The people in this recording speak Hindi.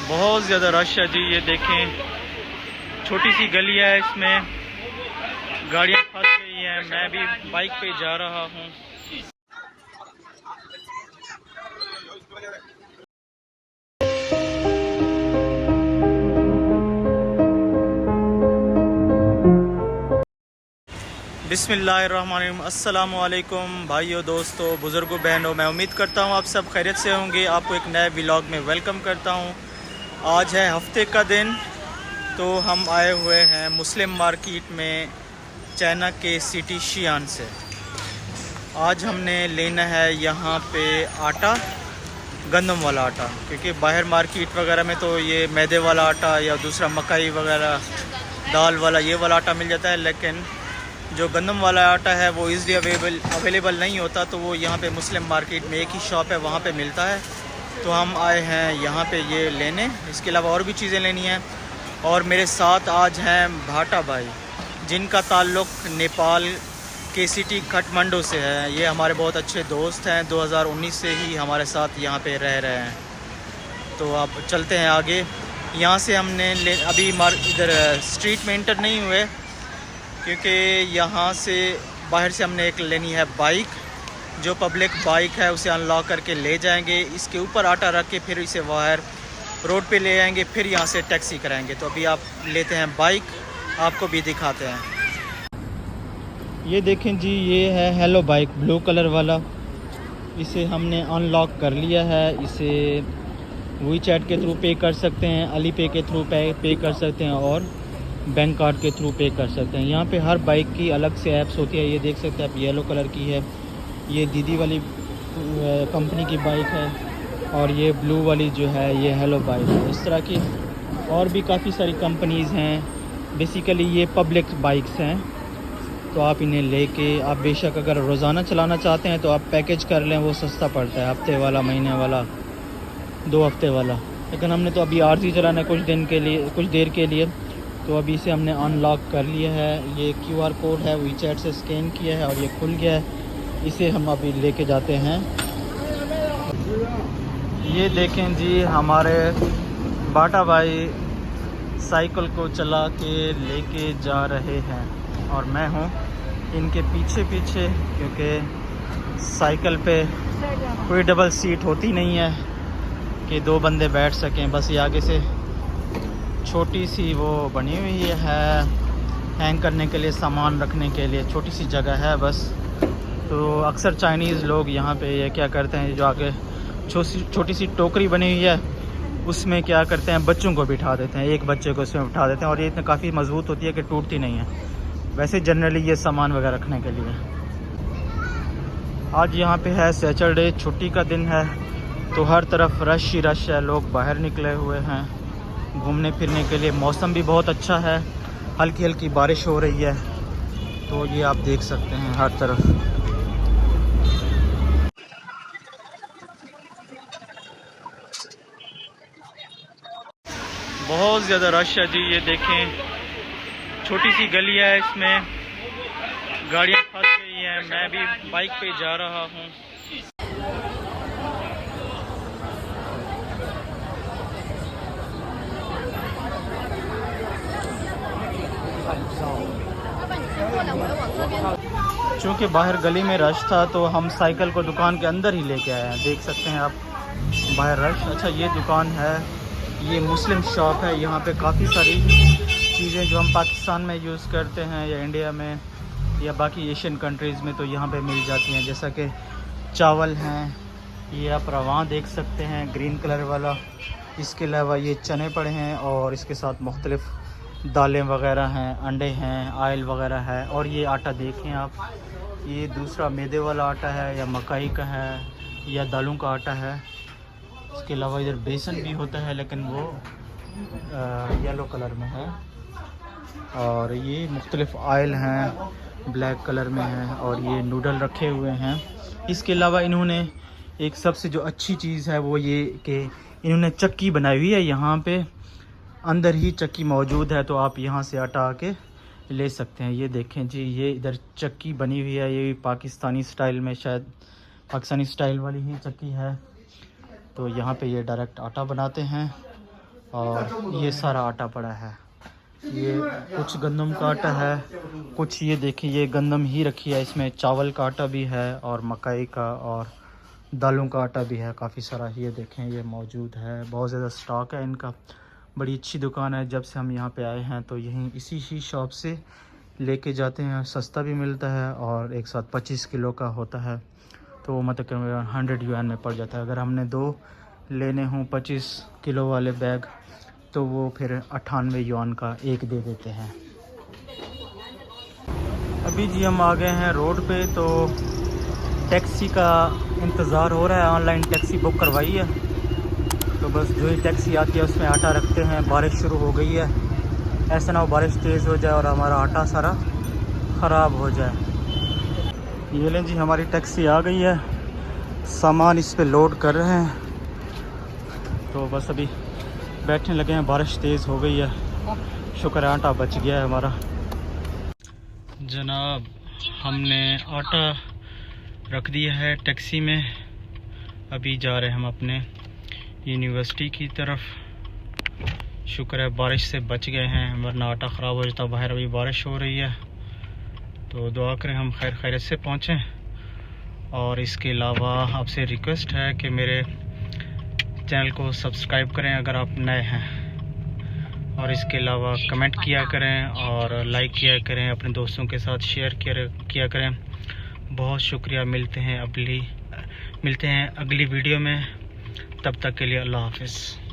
बहुत ज़्यादा रश है जी। ये देखें, छोटी सी गली है, इसमें गाड़ियाँ फंस गई हैं। मैं भी बाइक पे जा रहा हूँ। बिस्मिल्लाहिर्रहमानिर्रहीम। अस्सलामु अलैकुम भाइयों, दोस्तों, बुज़ुर्गों, बहनों। मैं उम्मीद करता हूँ आप सब खैरियत से होंगे। आपको एक नए व्लॉग में वेलकम करता हूँ। आज है हफ्ते का दिन, तो हम आए हुए हैं मुस्लिम मार्केट में चाइना के सिटी शियान से। आज हमने लेना है यहाँ पे आटा, गंदम वाला आटा, क्योंकि बाहर मार्केट वगैरह में तो ये मैदे वाला आटा या दूसरा मकई वगैरह दाल वाला ये वाला आटा मिल जाता है, लेकिन जो गंदम वाला आटा है वो ईज़िली अवेलेबल नहीं होता। तो वो यहाँ पे मुस्लिम मार्केट में एक ही शॉप है, वहाँ पे मिलता है। तो हम आए हैं यहाँ पे ये लेने। इसके अलावा और भी चीज़ें लेनी हैं। और मेरे साथ आज हैं भाटा भाई, जिनका ताल्लुक़ नेपाल के सिटी काठमांडू से है। ये हमारे बहुत अच्छे दोस्त हैं, 2019 से ही हमारे साथ यहाँ पे रह रहे हैं। तो आप चलते हैं आगे। यहाँ से हमने अभी इधर स्ट्रीट में इंटर नहीं हुए, क्योंकि यहाँ से बाहर से हमने एक लेनी है बाइक, जो पब्लिक बाइक है उसे अनलॉक करके ले जाएंगे। इसके ऊपर आटा रख के फिर इसे बाहर रोड पे ले आएंगे, फिर यहाँ से टैक्सी कराएंगे। तो अभी आप लेते हैं बाइक, आपको भी दिखाते हैं। ये देखें जी, ये है हेलो बाइक, ब्लू कलर वाला। इसे हमने अनलॉक कर लिया है। इसे वीचैट के थ्रू पे कर सकते हैं, अली पे के थ्रू पे कर सकते हैं, और बैंक कार्ड के थ्रू पे कर सकते हैं। यहाँ पे हर बाइक की अलग से ऐप्स होती है। ये देख सकते हैं आप, येलो कलर की है, ये दीदी वाली कंपनी की बाइक है, और ये ब्लू वाली जो है ये हेलो बाइक है। इस तरह की और भी काफ़ी सारी कंपनीज़ हैं। बेसिकली ये पब्लिक बाइक्स हैं, तो आप इन्हें लेके आप बेशक अगर रोज़ाना चलाना चाहते हैं तो आप पैकेज कर लें, वो सस्ता पड़ता है, हफ्ते वाला, महीने वाला, 2 हफ्ते वाला। लेकिन हमने तो अभी आरज़ी चलाना है कुछ देर के लिए, तो अभी इसे हमने अनलॉक कर लिया है। ये QR कोड है, वीचैट से स्कैन किया है और ये खुल गया है। इसे हम अभी लेके जाते हैं। ये देखें जी, हमारे बाटा भाई साइकिल को चला के लेके जा रहे हैं, और मैं हूँ इनके पीछे पीछे, क्योंकि साइकिल पे कोई डबल सीट होती नहीं है कि 2 बंदे बैठ सकें। बस ये आगे से छोटी सी वो बनी हुई है हैंग करने के लिए, सामान रखने के लिए छोटी सी जगह है बस। तो अक्सर चाइनीज़ लोग यहाँ पे ये क्या करते हैं, जो आगे छोटी सी टोकरी बनी हुई है उसमें क्या करते हैं, बच्चों को बिठा देते हैं, एक बच्चे को उसमें बिठा देते हैं, और ये इतनी काफ़ी मज़बूत होती है कि टूटती नहीं है। वैसे जनरली ये सामान वगैरह रखने के लिए। आज यहाँ पे है सैटरडे, छुट्टी का दिन है, तो हर तरफ रश ही रश है। लोग बाहर निकले हुए हैं घूमने फिरने के लिए। मौसम भी बहुत अच्छा है, हल्की हल्की बारिश हो रही है। तो ये आप देख सकते हैं हर तरफ। बहुत ज़्यादा रश है जी। ये देखें, छोटी सी गली है, इसमें गाड़ियाँ फंस गई हैं। मैं भी बाइक पे जा रहा हूँ। चूँकि बाहर गली में रश था, तो हम साइकिल को दुकान के अंदर ही लेके आए हैं। देख सकते हैं आप बाहर रश। अच्छा, ये दुकान है, ये मुस्लिम शॉप है। यहाँ पे काफ़ी सारी चीज़ें जो हम पाकिस्तान में यूज़ करते हैं या इंडिया में या बाकी एशियन कंट्रीज़ में, तो यहाँ पे मिल जाती हैं। जैसा कि चावल हैं, ये आप रवा देख सकते हैं ग्रीन कलर वाला। इसके अलावा ये चने पड़े हैं, और इसके साथ मुख्तलिफ़ दालें वगैरह हैं, अंडे हैं, आयल वगैरह है। और ये आटा देखें आप, ये दूसरा मैदे वाला आटा है या मकई का है या दालों का आटा है। इसके अलावा इधर बेसन भी होता है, लेकिन वो येलो कलर में है। और ये मुख्तलिफ़ आयल हैं, ब्लैक कलर में है, और ये नूडल रखे हुए हैं। इसके अलावा इन्होंने एक सबसे जो अच्छी चीज़ है वो ये कि इन्होंने चक्की बनाई हुई है। यहाँ पे अंदर ही चक्की मौजूद है, तो आप यहाँ से आटा आके ले सकते हैं। ये देखें जी, ये इधर चक्की बनी हुई है। ये पाकिस्तानी स्टाइल में, शायद पाकिस्तानी स्टाइल वाली ही चक्की है। तो यहाँ पे ये डायरेक्ट आटा बनाते हैं, और ये सारा आटा पड़ा है। ये कुछ गंदम का आटा है, कुछ ये देखिए ये गंदम ही रखी है, इसमें चावल का आटा भी है और मकई का और दालों का आटा भी है, काफ़ी सारा ये देखें ये मौजूद है। बहुत ज़्यादा स्टॉक है इनका। बड़ी अच्छी दुकान है। जब से हम यहाँ पे आए हैं तो यहीं इसी ही शॉप से लेके जाते हैं, सस्ता भी मिलता है और एक साथ 25 किलो का होता है, तो मतलब 100 yuan में पड़ जाता है। अगर हमने 2 लेने हों 25 किलो वाले बैग तो वो फिर 98 yuan का एक दे देते हैं। अभी जी हम आ गए हैं रोड पे, तो टैक्सी का इंतज़ार हो रहा है। ऑनलाइन टैक्सी बुक करवाई है, तो बस जो ही टैक्सी आती है उसमें आटा रखते हैं। बारिश शुरू हो गई है, ऐसा ना हो बारिश तेज़ हो जाए और हमारा आटा सारा ख़राब हो जाए। ये लें जी हमारी टैक्सी आ गई है, सामान इस पे लोड कर रहे हैं, तो बस अभी बैठने लगे हैं। बारिश तेज़ हो गई है, शुक्र है आटा बच गया है हमारा। जनाब हमने आटा रख दिया है टैक्सी में, अभी जा रहे हैं हम अपने यूनिवर्सिटी की तरफ। शुक्र है बारिश से बच गए हैं, वरना आटा ख़राब हो जाता। बाहर अभी बारिश हो रही है, तो दुआ करें हम खैर खैरियत से पहुँचें। और इसके अलावा आपसे रिक्वेस्ट है कि मेरे चैनल को सब्सक्राइब करें अगर आप नए हैं, और इसके अलावा कमेंट किया करें और लाइक किया करें, अपने दोस्तों के साथ शेयर किया करें। बहुत शुक्रिया। मिलते हैं अगली वीडियो में, तब तक के लिए अल्लाह हाफ़िज़।